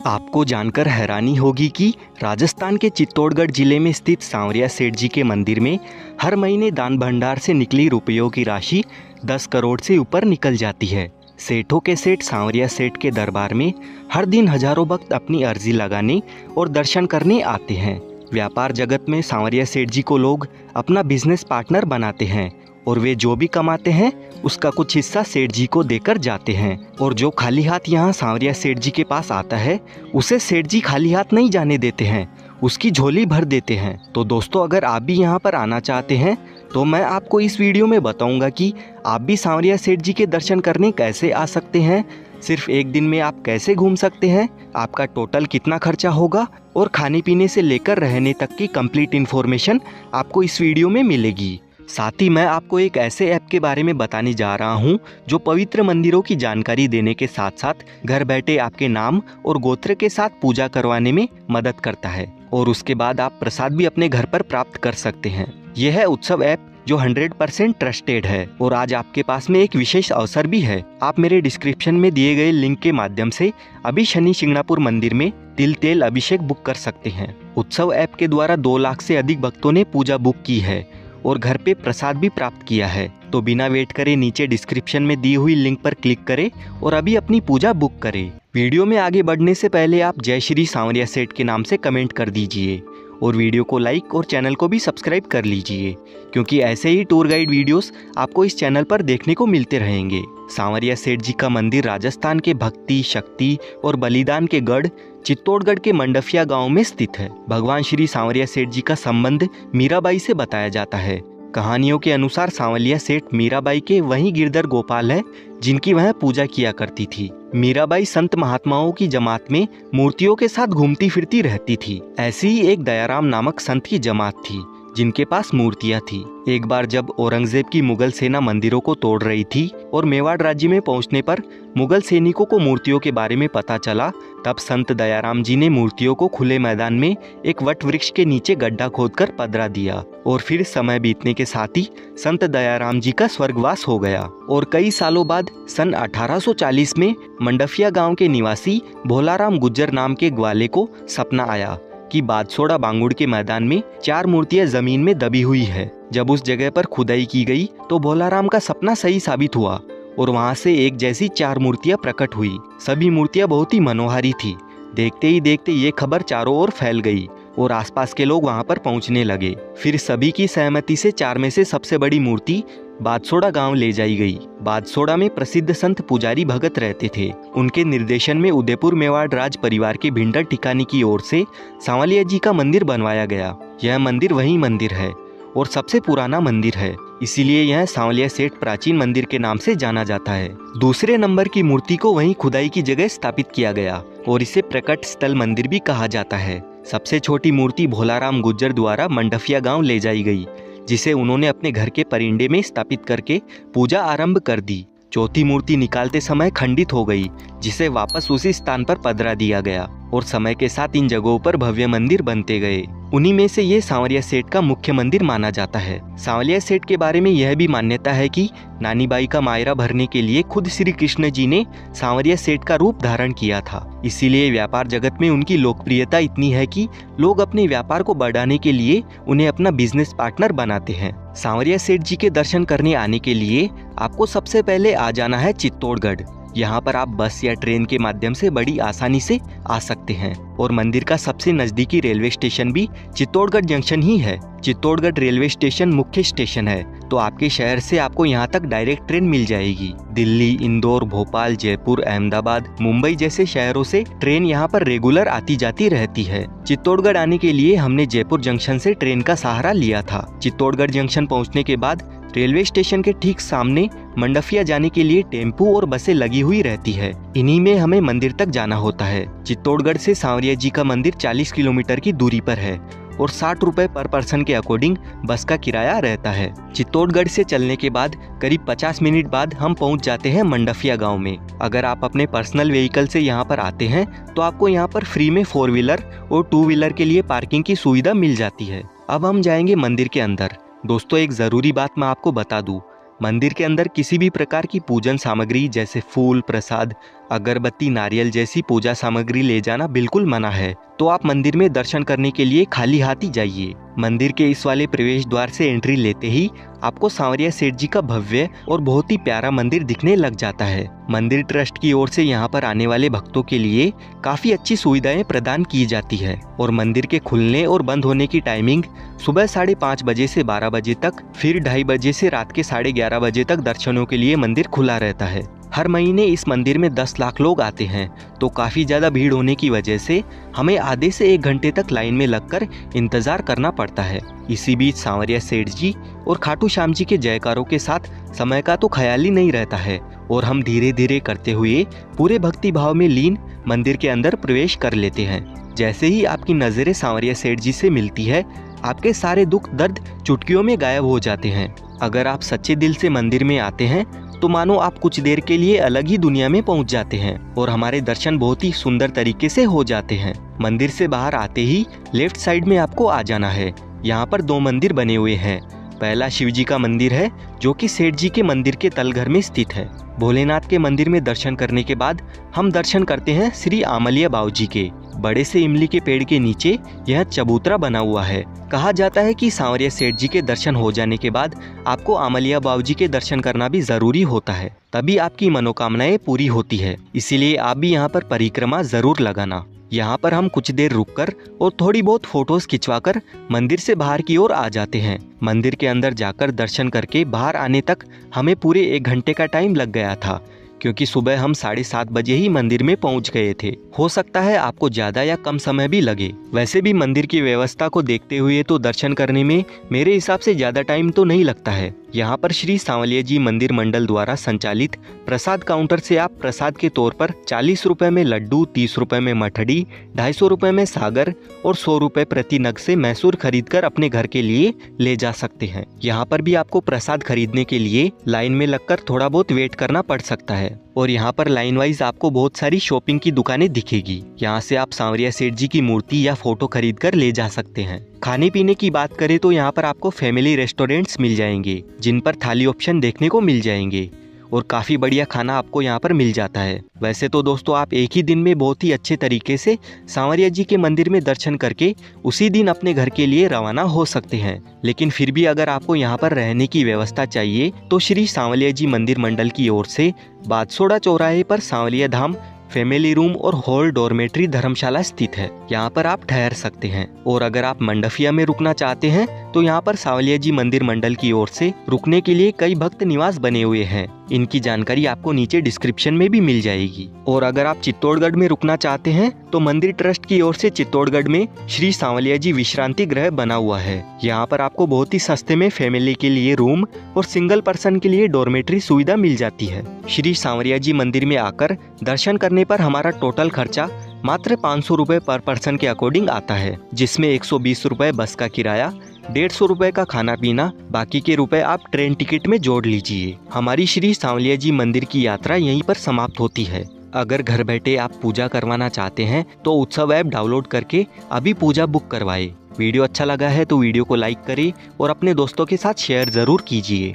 आपको जानकर हैरानी होगी कि राजस्थान के चित्तौड़गढ़ जिले में स्थित सांवरिया सेठ जी के मंदिर में हर महीने दान भंडार से निकली रुपयों की राशि 10 करोड़ से ऊपर निकल जाती है। सेठों के सेठ सांवरिया सेठ के दरबार में हर दिन हजारों भक्त अपनी अर्जी लगाने और दर्शन करने आते हैं। व्यापार जगत में सांवरिया सेठ जी को लोग अपना बिजनेस पार्टनर बनाते हैं और वे जो भी कमाते हैं उसका कुछ हिस्सा सेठ जी को देकर जाते हैं। और जो खाली हाथ यहाँ सांवरिया सेठ जी के पास आता है उसे सेठ जी खाली हाथ नहीं जाने देते हैं, उसकी झोली भर देते हैं। तो दोस्तों, अगर आप भी यहाँ पर आना चाहते हैं तो मैं आपको इस वीडियो में बताऊंगा कि आप भी सांवरिया सेठ जी के दर्शन करने कैसे आ सकते हैं, सिर्फ एक दिन में आप कैसे घूम सकते हैं, आपका टोटल कितना खर्चा होगा और खाने पीने से लेकर रहने तक की कंप्लीट इन्फॉर्मेशन आपको इस वीडियो में मिलेगी। साथ ही मैं आपको एक ऐसे ऐप के बारे में बताने जा रहा हूँ जो पवित्र मंदिरों की जानकारी देने के साथ साथ घर बैठे आपके नाम और गोत्र के साथ पूजा करवाने में मदद करता है और उसके बाद आप प्रसाद भी अपने घर पर प्राप्त कर सकते हैं। यह है उत्सव ऐप जो 100% ट्रस्टेड है और आज आपके पास में एक विशेष अवसर भी है। आप मेरे डिस्क्रिप्शन में दिए गए लिंक के माध्यम से अभी शनि शिंगणापुर मंदिर में तिल तेल अभिषेक बुक कर सकते हैं। उत्सव ऐप के द्वारा 2 लाख से अधिक भक्तों ने पूजा बुक की है और घर पे प्रसाद भी प्राप्त किया है। तो बिना वेट करे नीचे डिस्क्रिप्शन में दी हुई लिंक पर क्लिक करें और अभी अपनी पूजा बुक करें। वीडियो में आगे बढ़ने से पहले आप जय श्री सांवरिया सेठ के नाम से कमेंट कर दीजिए और वीडियो को लाइक और चैनल को भी सब्सक्राइब कर लीजिए, क्योंकि ऐसे ही टूर गाइड वीडियोस आपको इस चैनल पर देखने को मिलते रहेंगे। सांवरिया सेठ जी का मंदिर राजस्थान के भक्ति, शक्ति और बलिदान के गढ़ चित्तौड़गढ़ के मंडफिया गांव में स्थित है। भगवान श्री सांवरिया सेठ जी का संबंध मीराबाई से बताया जाता है। कहानियों के अनुसार सांवरिया सेठ मीराबाई के वही गिरधर गोपाल है जिनकी वह पूजा किया करती थी। मीराबाई संत महात्माओं की जमात में मूर्तियों के साथ घूमती फिरती रहती थी। ऐसी ही एक दयाराम नामक संत की जमात थी जिनके पास मूर्तियां थी। एक बार जब औरंगजेब की मुगल सेना मंदिरों को तोड़ रही थी और मेवाड़ राज्य में पहुंचने पर मुगल सैनिकों को मूर्तियों के बारे में पता चला, तब संत दयाराम जी ने मूर्तियों को खुले मैदान में एक वट वृक्ष के नीचे गड्ढा खोदकर पधरा दिया और फिर समय बीतने के साथ ही संत दयाराम जी का स्वर्गवास हो गया। और कई सालों बाद सन 1840 में मंडफिया गांव के निवासी भोलाराम गुज्जर नाम के ग्वाले को सपना आया कि बादसोड़ा बांगुड़ के मैदान में 4 मूर्तियां जमीन में दबी हुई है। जब उस जगह पर खुदाई की गई तो भोलाराम का सपना सही साबित हुआ और वहां से एक जैसी 4 मूर्तियां प्रकट हुई। सभी मूर्तियां बहुत ही मनोहारी थी। देखते ही देखते ये खबर चारों ओर फैल गई और आसपास के लोग वहां पर पहुंचने लगे। फिर सभी की सहमति से 4 में से सबसे बड़ी मूर्ति बादसोड़ा गांव ले जाई गई। बादसोड़ा में प्रसिद्ध संत पुजारी भगत रहते थे। उनके निर्देशन में उदयपुर मेवाड़ राज परिवार के भिंडर ठिकानी की ओर से सांवलिया जी का मंदिर बनवाया गया। यह मंदिर वही मंदिर है और सबसे पुराना मंदिर है, इसीलिए यह सांवलिया सेठ प्राचीन मंदिर के नाम से जाना जाता है। दूसरे नंबर की मूर्ति को वहीं खुदाई की जगह स्थापित किया गया और इसे प्रकट स्थल मंदिर भी कहा जाता है। सबसे छोटी मूर्ति भोलाराम गुज्जर द्वारा मंडफिया गांव ले जाई गई, जिसे उन्होंने अपने घर के परिंडे में स्थापित करके पूजा आरंभ कर दी। चौथी मूर्ति निकालते समय खंडित हो गई, जिसे वापस उसी स्थान पर पधरा दिया गया और समय के साथ इन जगहों पर भव्य मंदिर बनते गए। उन्हीं में से ये सांवरिया सेठ का मुख्य मंदिर माना जाता है। सांवरिया सेठ के बारे में यह भी मान्यता है कि नानी बाई का मायरा भरने के लिए खुद श्री कृष्ण जी ने सांवरिया सेठ का रूप धारण किया था। इसीलिए व्यापार जगत में उनकी लोकप्रियता इतनी है कि लोग अपने व्यापार को बढ़ाने के लिए उन्हें अपना बिजनेस पार्टनर बनाते हैं। सांवरिया सेठ जी के दर्शन करने आने के लिए आपको सबसे पहले आ जाना है चित्तौड़गढ़। यहाँ पर आप बस या ट्रेन के माध्यम से बड़ी आसानी से आ सकते हैं और मंदिर का सबसे नजदीकी रेलवे स्टेशन भी चित्तौड़गढ़ जंक्शन ही है। चित्तौड़गढ़ रेलवे स्टेशन मुख्य स्टेशन है, तो आपके शहर से आपको यहाँ तक डायरेक्ट ट्रेन मिल जाएगी। दिल्ली, इंदौर, भोपाल, जयपुर, अहमदाबाद, मुंबई जैसे शहरों से ट्रेन यहाँ पर रेगुलर आती जाती रहती है। चित्तौड़गढ़ आने के लिए हमने जयपुर जंक्शन से ट्रेन का सहारा लिया था। चित्तौड़गढ़ जंक्शन पहुँचने के बाद रेलवे स्टेशन के ठीक सामने मंडफिया जाने के लिए टेम्पू और बसें लगी हुई रहती है। इन्हीं में हमें मंदिर तक जाना होता है। चित्तौड़गढ़ से सांवरिया जी का मंदिर 40 किलोमीटर की दूरी पर है और 60 रुपए पर पर्सन के अकॉर्डिंग बस का किराया रहता है। चित्तौड़गढ़ से चलने के बाद करीब 50 मिनट बाद हम पहुंच जाते हैं मंडफिया गांव में। अगर आप अपने पर्सनल व्हीकल से यहां पर आते हैं तो आपको यहां पर फ्री में 4 व्हीलर और 2 व्हीलर के लिए पार्किंग की सुविधा मिल जाती है। अब हम जाएंगे मंदिर के अंदर। दोस्तों, एक ज़रूरी बात मैं आपको बता दूं, मंदिर के अंदर किसी भी प्रकार की पूजन सामग्री जैसे फूल, प्रसाद अगरबत्ती, नारियल जैसी पूजा सामग्री ले जाना बिल्कुल मना है। तो आप मंदिर में दर्शन करने के लिए खाली हाथ ही जाइए। मंदिर के इस वाले प्रवेश द्वार से एंट्री लेते ही आपको सांवरिया सेठ जी का भव्य और बहुत ही प्यारा मंदिर दिखने लग जाता है। मंदिर ट्रस्ट की ओर से यहाँ पर आने वाले भक्तों के लिए काफी अच्छी सुविधाएं प्रदान की जाती है और मंदिर के खुलने और बंद होने की टाइमिंग सुबह 5:30 बजे से 12 बजे तक, फिर 2:30 बजे से रात के 11:30 बजे तक दर्शनों के लिए मंदिर खुला रहता है। हर महीने इस मंदिर में 10 लाख लोग आते हैं, तो काफ़ी ज़्यादा भीड़ होने की वजह से हमें आधे से 1 घंटे तक लाइन में लगकर इंतज़ार करना पड़ता है। इसी बीच सांवरिया सेठ जी और खाटू श्याम जी के जयकारों के साथ समय का तो ख्याल ही नहीं रहता है और हम धीरे धीरे करते हुए पूरे भक्ति भाव में लीन मंदिर के अंदर प्रवेश कर लेते हैं। जैसे ही आपकी नज़रें सांवरिया सेठ जी से मिलती है, आपके सारे दुख दर्द चुटकियों में गायब हो जाते हैं। अगर आप सच्चे दिल से मंदिर में आते हैं तो मानो आप कुछ देर के लिए अलग ही दुनिया में पहुंच जाते हैं और हमारे दर्शन बहुत ही सुंदर तरीके से हो जाते हैं। मंदिर से बाहर आते ही लेफ्ट साइड में आपको आ जाना है। यहाँ पर 2 मंदिर बने हुए हैं। पहला शिव जी का मंदिर है जो कि सेठ जी के मंदिर के तलघर में स्थित है। भोलेनाथ के मंदिर में दर्शन करने के बाद हम दर्शन करते हैं श्री आमलिया बाऊ जी के। बड़े से इमली के पेड़ के नीचे यह चबूतरा बना हुआ है। कहा जाता है कि सांवरिया सेठ जी के दर्शन हो जाने के बाद आपको आमलिया बाऊ जी के दर्शन करना भी जरूरी होता है, तभी आपकी मनोकामनाएं पूरी होती है। इसीलिए आप भी यहाँ पर परिक्रमा जरूर लगाना। यहाँ पर हम कुछ देर रुककर और थोड़ी बहुत फोटोज खिंचवाकर मंदिर से बाहर की ओर आ जाते हैं। मंदिर के अंदर जाकर दर्शन करके बाहर आने तक हमें पूरे 1 घंटे का टाइम लग गया था, क्योंकि सुबह हम 7:30 बजे ही मंदिर में पहुंच गए थे। हो सकता है आपको ज्यादा या कम समय भी लगे। वैसे भी मंदिर की व्यवस्था को देखते हुए तो दर्शन करने में मेरे हिसाब से ज्यादा टाइम तो नहीं लगता है। यहाँ पर श्री सांवलिया जी मंदिर मंडल द्वारा संचालित प्रसाद काउंटर से आप प्रसाद के तौर पर 40 रुपए में लड्डू, 30 रुपए में मठड़ी, 250 रुपए में सागर और 100 रुपए प्रति नग से मैसूर खरीदकर अपने घर के लिए ले जा सकते हैं। यहाँ पर भी आपको प्रसाद खरीदने के लिए लाइन में लगकर थोड़ा बहुत वेट करना पड़ सकता है और यहाँ पर लाइन वाइज आपको बहुत सारी शॉपिंग की दुकानें दिखेगी। यहाँ से आप सांवरिया सेठ जी की मूर्ति या फोटो खरीद कर ले जा सकते हैं। खाने पीने की बात करें तो यहाँ पर आपको फैमिली रेस्टोरेंट्स मिल जाएंगे, जिन पर थाली ऑप्शन देखने को मिल जाएंगे और काफ़ी बढ़िया खाना आपको यहाँ पर मिल जाता है। वैसे तो दोस्तों आप एक ही दिन में बहुत ही अच्छे तरीके से सांवरिया जी के मंदिर में दर्शन करके उसी दिन अपने घर के लिए रवाना हो सकते हैं, लेकिन फिर भी अगर आपको यहाँ पर रहने की व्यवस्था चाहिए तो श्री सांवलिया जी मंदिर मंडल की ओर से बादसोड़ा चौराहे पर सांवलिया धाम फैमिली रूम और हॉल डॉर्मेट्री धर्मशाला स्थित है। यहाँ पर आप ठहर सकते हैं। और अगर आप मंडफिया में रुकना चाहते हैं तो यहाँ पर सांवलिया जी मंदिर मंडल की ओर से रुकने के लिए कई भक्त निवास बने हुए हैं। इनकी जानकारी आपको नीचे डिस्क्रिप्शन में भी मिल जाएगी। और अगर आप चित्तौड़गढ़ में रुकना चाहते हैं तो मंदिर ट्रस्ट की ओर से चित्तौड़गढ़ में श्री सांवलिया जी विश्रांति गृह बना हुआ है। यहाँ पर आपको बहुत ही सस्ते में फैमिली के लिए रूम और सिंगल पर्सन के लिए डॉर्मेट्री सुविधा मिल जाती है। श्री सांवरिया जी मंदिर में आकर दर्शन करने पर हमारा टोटल खर्चा मात्र 500 रुपए पर पर्सन के अकॉर्डिंग आता है, जिसमें 120 रुपए बस का किराया, 150 रुपए का खाना पीना, बाकी के रुपए आप ट्रेन टिकट में जोड़ लीजिए। हमारी श्री सांवलिया जी मंदिर की यात्रा यहीं पर समाप्त होती है। अगर घर बैठे आप पूजा करवाना चाहते हैं तो उत्सव ऐप डाउनलोड करके अभी पूजा बुक करवाएं। वीडियो अच्छा लगा है तो वीडियो को लाइक करें और अपने दोस्तों के साथ शेयर जरूर कीजिए।